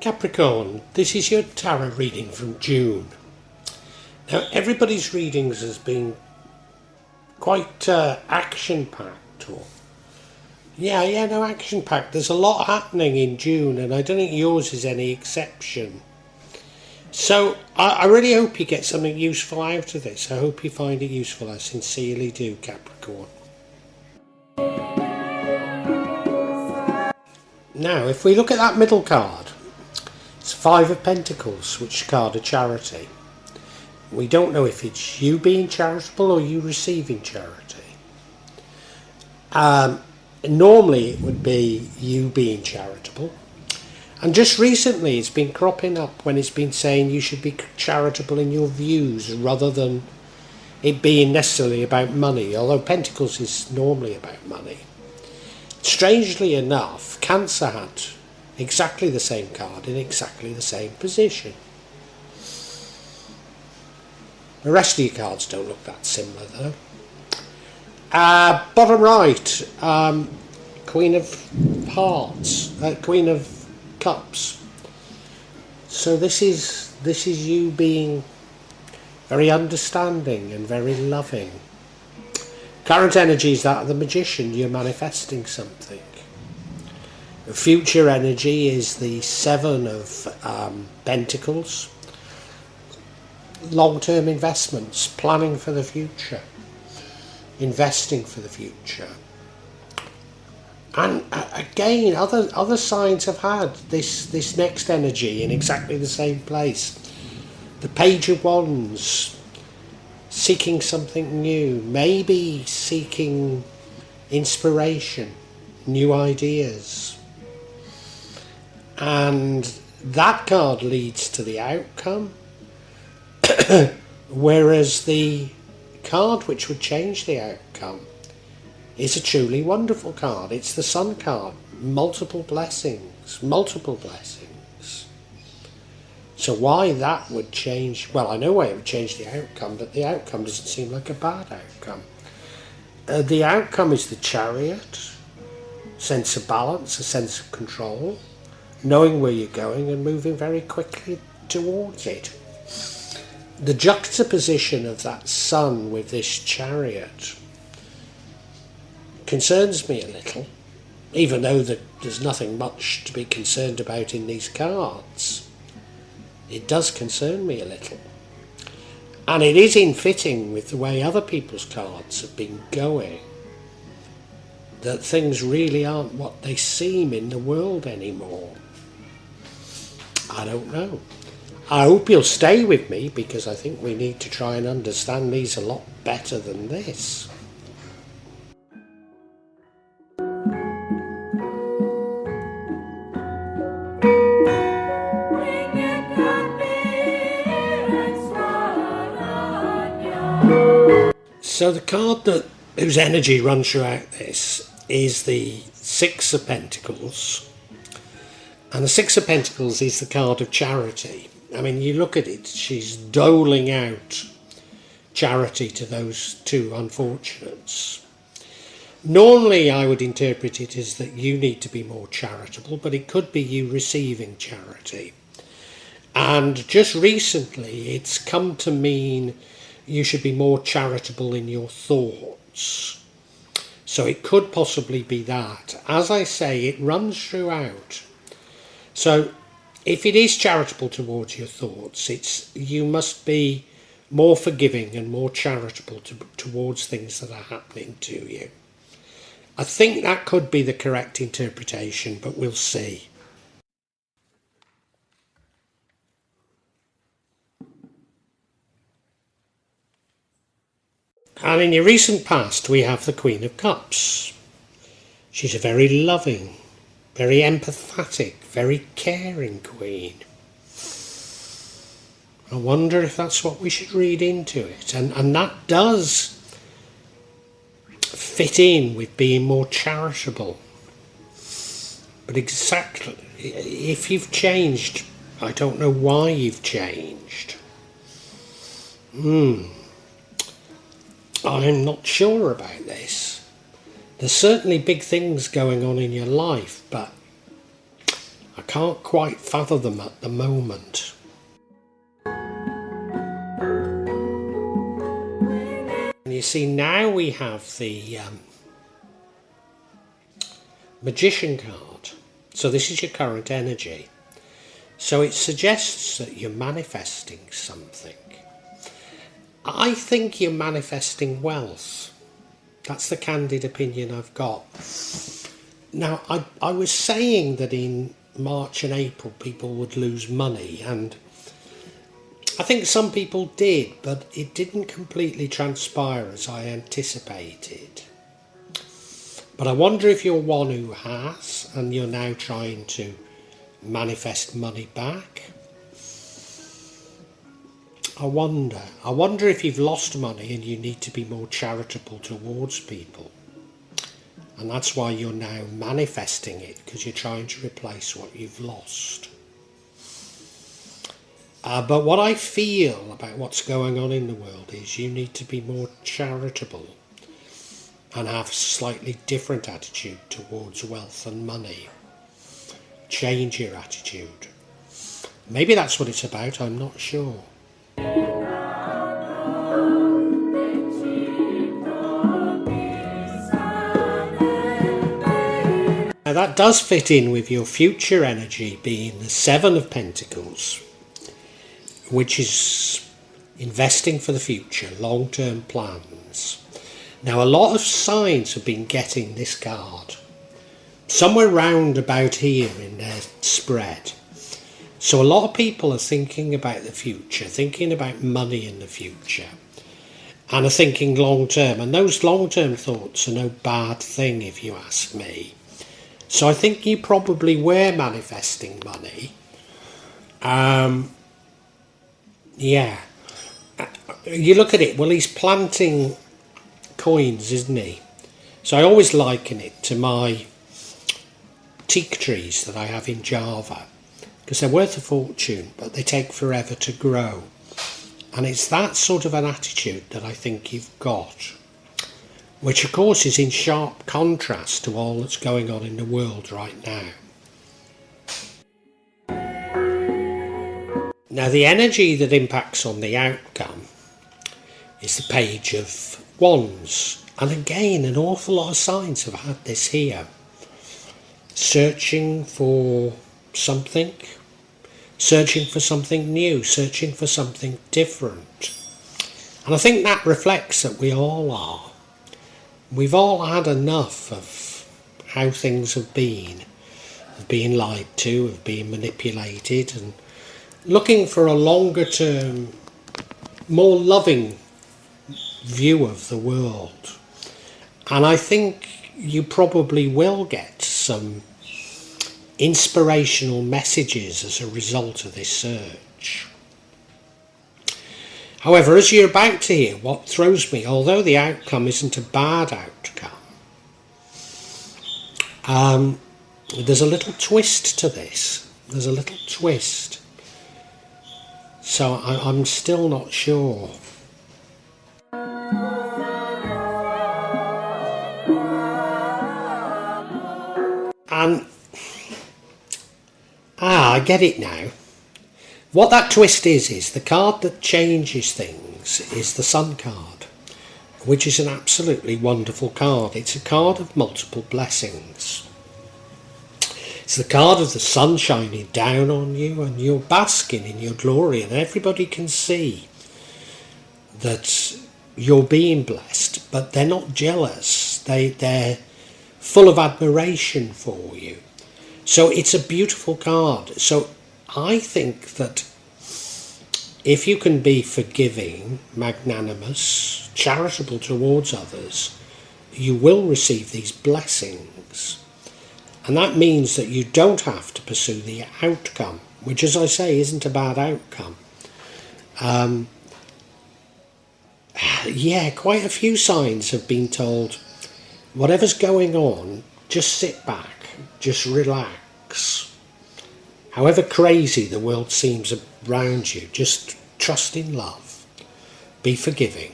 Capricorn, this is your tarot reading from June. Now, everybody's readings has been quite action-packed, action-packed. There's a lot happening in June, and I don't think yours is any exception. So, I really hope you get something useful out of this. I hope you find it useful. I sincerely do, Capricorn. Now, if we look at that middle card, it's Five of Pentacles, which is a card of charity. We don't know if it's you being charitable or you receiving charity. Normally it would be you being charitable. And just recently it's been cropping up when it's been saying you should be charitable in your views rather than it being necessarily about money, although Pentacles is normally about money. Strangely enough, Cancer had exactly the same card in exactly the same position. The rest of your cards don't look that similar though. Bottom right, Queen of Hearts, Queen of Cups. So this is you being very understanding and very loving. Current energy is that of the Magician. You're manifesting something. Future energy is the Seven of Pentacles. Long-term investments, planning for the future, investing for the future. And again, other signs have had this next energy in exactly the same place. The Page of Wands, seeking something new, maybe seeking inspiration, new ideas. And that card leads to the outcome, whereas the card which would change the outcome is a truly wonderful card. It's the Sun card, multiple blessings, multiple blessings. So why that would change, well, I know why it would change the outcome, but the outcome doesn't seem like a bad outcome. The outcome is the Chariot, sense of balance, a sense of control, knowing where you're going and moving very quickly towards it. The juxtaposition of that Sun with this Chariot concerns me a little, even though there's nothing much to be concerned about in these cards. It does concern me a little. And it is in fitting with the way other people's cards have been going, that things really aren't what they seem in the world anymore. I don't know. I hope you'll stay with me because I think we need to try and understand these a lot better than this. So the card whose energy runs throughout this is the Six of Pentacles. And the Six of Pentacles is the card of charity. I mean, you look at it, she's doling out charity to those two unfortunates. Normally, I would interpret it as that you need to be more charitable, but it could be you receiving charity. And just recently, it's come to mean you should be more charitable in your thoughts. So it could possibly be that. As I say, it runs throughout. So if it is charitable towards your thoughts, you must be more forgiving and more charitable towards things that are happening to you. I think that could be the correct interpretation, but we'll see. And in your recent past, we have the Queen of Cups. She's a very loving, very empathetic, very caring queen. I wonder if that's what we should read into it. And that does fit in with being more charitable. But exactly, if you've changed, I don't know why you've changed. I'm not sure about this. There's certainly big things going on in your life, but I can't quite fathom them at the moment. And you see, now we have the Magician card. So this is your current energy. So it suggests that you're manifesting something. I think you're manifesting wealth. That's the candid opinion I've got. Now, I was saying that in March and April people would lose money, and I think some people did, but it didn't completely transpire as I anticipated. But I wonder if you're one who has, and you're now trying to manifest money back. I wonder if you've lost money and you need to be more charitable towards people. And that's why you're now manifesting it, because you're trying to replace what you've lost. But what I feel about what's going on in the world is you need to be more charitable and have a slightly different attitude towards wealth and money. Change your attitude. Maybe that's what it's about, I'm not sure. Now that does fit in with your future energy being the Seven of Pentacles, which is investing for the future, long-term plans. Now a lot of signs have been getting this card, somewhere round about here in their spread. So a lot of people are thinking about the future, thinking about money in the future, and are thinking long-term. And those long-term thoughts are no bad thing if you ask me. So I think you probably were manifesting money. Yeah. You look at it, well, he's planting coins, isn't he? So I always liken it to my teak trees that I have in Java, because they're worth a fortune, but they take forever to grow. And it's that sort of an attitude that I think you've got, which of course is in sharp contrast to all that's going on in the world right now. Now the energy that impacts on the outcome is the Page of Wands. And again, an awful lot of signs have had this here. Searching for something, searching for something new, searching for something different. And I think that reflects that we all are. We've all had enough of how things have been, of being lied to, of being manipulated, and looking for a longer term, more loving view of the world. And I think you probably will get some inspirational messages as a result of this search. However, as you're about to hear, what throws me, although the outcome isn't a bad outcome, there's a little twist to this. There's a little twist. So I'm still not sure. And I get it now. What that twist is the card that changes things is the Sun card, which is an absolutely wonderful card. It's a card of multiple blessings. It's the card of the sun shining down on you, and you're basking in your glory, and everybody can see that you're being blessed, but they're not jealous. They're full of admiration for you. So it's a beautiful card. So I think that if you can be forgiving, magnanimous, charitable towards others, you will receive these blessings. And that means that you don't have to pursue the outcome, which, as I say, isn't a bad outcome. Yeah, quite a few signs have been told, whatever's going on, just sit back, just relax. However crazy the world seems around you, just trust in love, be forgiving,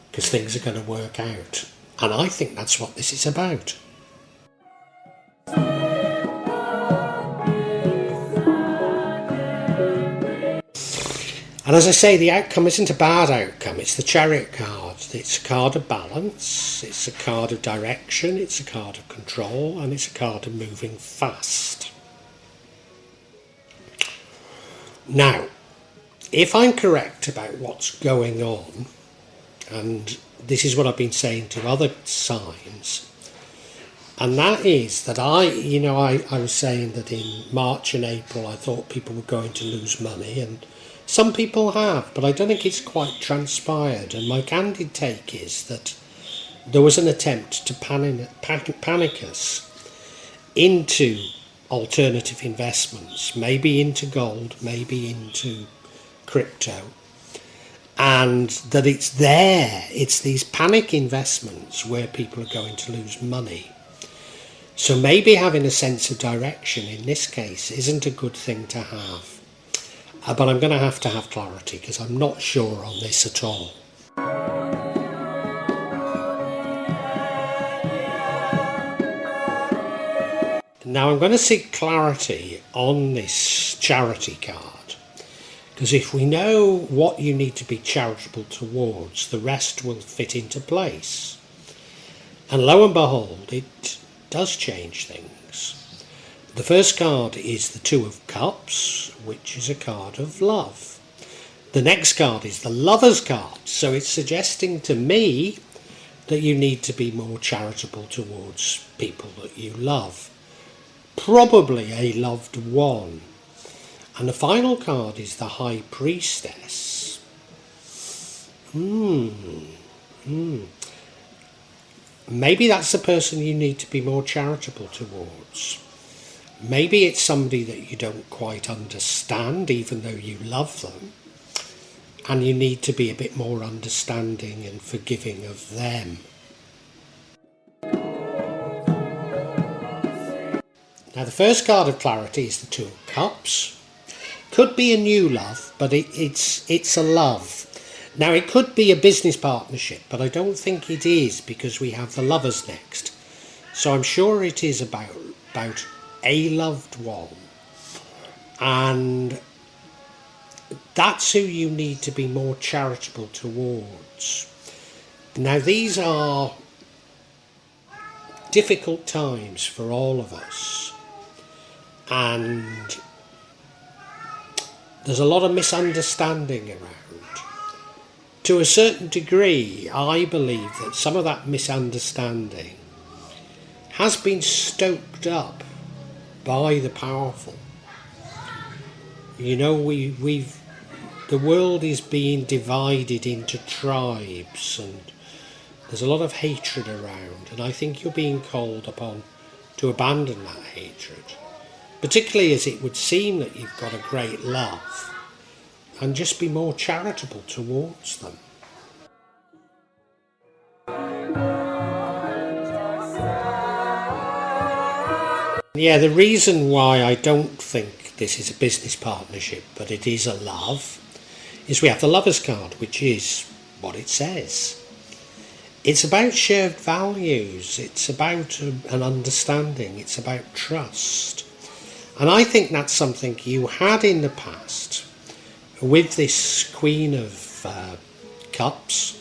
because things are going to work out. And I think that's what this is about. And as I say, the outcome isn't a bad outcome. It's the Chariot card. It's a card of balance, it's a card of direction, it's a card of control, and it's a card of moving fast. Now, if I'm correct about what's going on, and this is what I've been saying to other signs, and that is that I was saying that in March and April I thought people were going to lose money, and some people have, but I don't think it's quite transpired. And my candid take is that there was an attempt to panic us into alternative investments, maybe into gold, maybe into crypto, and that it's these panic investments where people are going to lose money. So maybe having a sense of direction in this case isn't a good thing to have. But I'm going to have clarity because I'm not sure on this at all. Now I'm going to seek clarity on this charity card, because if we know what you need to be charitable towards, the rest will fit into place. And lo and behold, it does change things. The first card is the Two of Cups, which is a card of love. The next card is the Lover's card, so it's suggesting to me that you need to be more charitable towards people that you love. Probably a loved one. And the final card is the High Priestess. Maybe that's the person you need to be more charitable towards. Maybe it's somebody that you don't quite understand, even though you love them, and you need to be a bit more understanding and forgiving of them. Now, the first card of clarity is the Two of Cups. Could be a new love, but it's a love. Now, it could be a business partnership, but I don't think it is, because we have the Lovers next. So I'm sure it is about a loved one, and that's who you need to be more charitable towards. Now, these are difficult times for all of us, and there's a lot of misunderstanding around. To a certain degree, I believe that some of that misunderstanding has been stoked up by the powerful. You know, the world is being divided into tribes, and there's a lot of hatred around, and I think you're being called upon to abandon that hatred, particularly as it would seem that you've got a great love, and just be more charitable towards them. Yeah, the reason why I don't think this is a business partnership, but it is a love, is we have the Lover's card, which is what it says. It's about shared values, it's about an understanding, it's about trust. And I think that's something you had in the past with this Queen of Cups,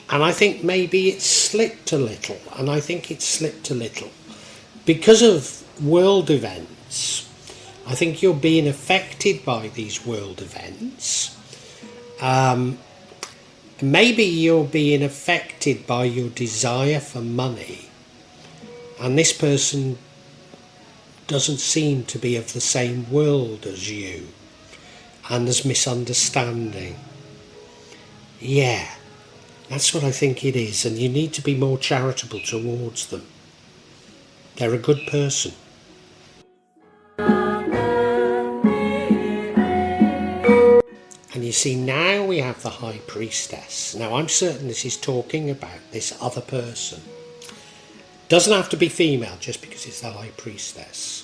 and I think maybe it's slipped a little, because of world events. I think you're being affected by these world events. Maybe you're being affected by your desire for money, and this person doesn't seem to be of the same world as you, and there's misunderstanding. Yeah, that's what I think it is, and you need to be more charitable towards them. They're a good person. And you see, now we have the High Priestess. Now, I'm certain this is talking about this other person. Doesn't have to be female just because it's the High Priestess.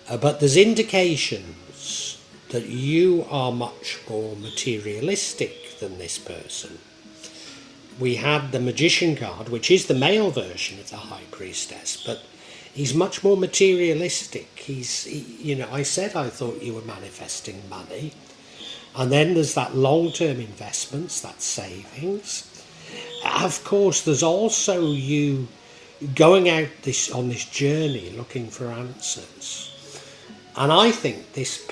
But there's indications that you are much more materialistic than this person. We had the Magician card, which is the male version of the High Priestess, but he's much more materialistic. I said I thought you were manifesting money. And then there's that long-term investments, that savings. Of course, there's also you going out on this journey looking for answers. And I think this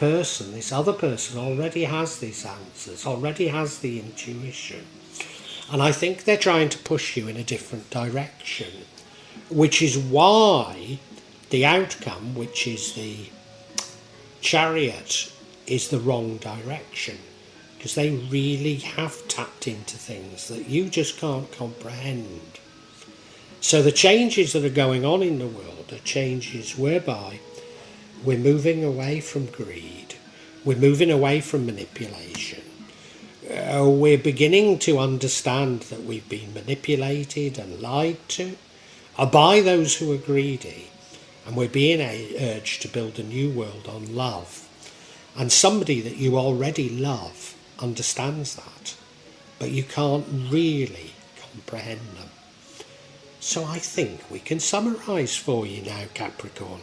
other person already has these answers, already has the intuition. And I think they're trying to push you in a different direction, which is why the outcome, which is the Chariot, is the wrong direction, because they really have tapped into things that you just can't comprehend. So the changes that are going on in the world are changes whereby we're moving away from greed, we're moving away from manipulation. We're beginning to understand that we've been manipulated and lied to by those who are greedy, and we're being urged to build a new world on love. And somebody that you already love understands that, but you can't really comprehend them. So I think we can summarise for you now, Capricorn.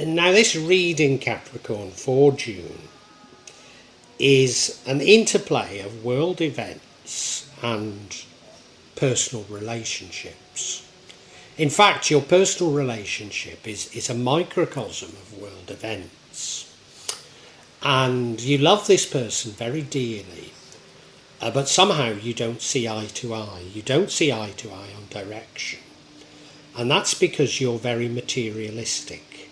Now this reading, Capricorn, for June is an interplay of world events and personal relationships. In fact, your personal relationship is a microcosm of world events. And you love this person very dearly, but somehow you don't see eye to eye. You don't see eye to eye on direction. And that's because you're very materialistic.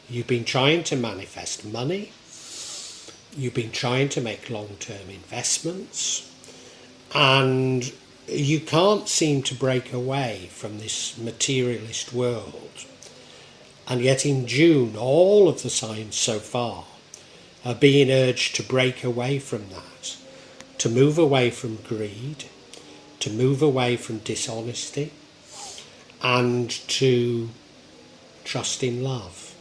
You've been trying to manifest money. You've been trying to make long-term investments. And you can't seem to break away from this materialist world. And yet in June, all of the signs so far are being urged to break away from that, to move away from greed, to move away from dishonesty, and to trust in love.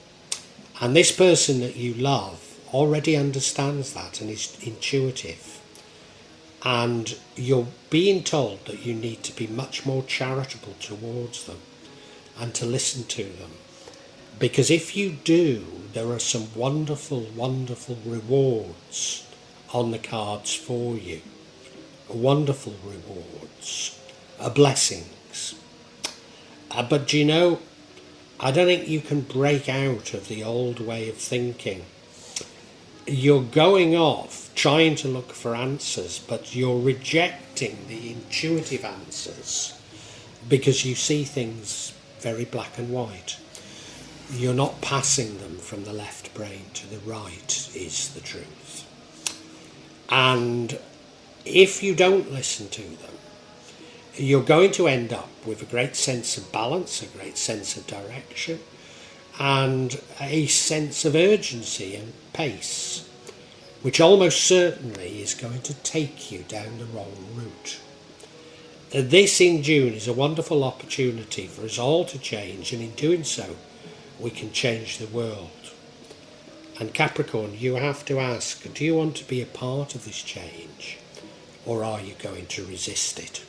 And this person that you love already understands that and is intuitive. And you're being told that you need to be much more charitable towards them and to listen to them. Because if you do, there are some wonderful, wonderful rewards on the cards for you. Wonderful rewards, blessings. But you know, I don't think you can break out of the old way of thinking. You're going off trying to look for answers, but you're rejecting the intuitive answers because you see things very black and white. You're not passing them from the left brain to the right, is the truth. And if you don't listen to them, you're going to end up with a great sense of balance, a great sense of direction, and a sense of urgency and pace, which almost certainly is going to take you down the wrong route. This in June is a wonderful opportunity for us all to change, and in doing so, we can change the world. And Capricorn, you have to ask, do you want to be a part of this change, or are you going to resist it?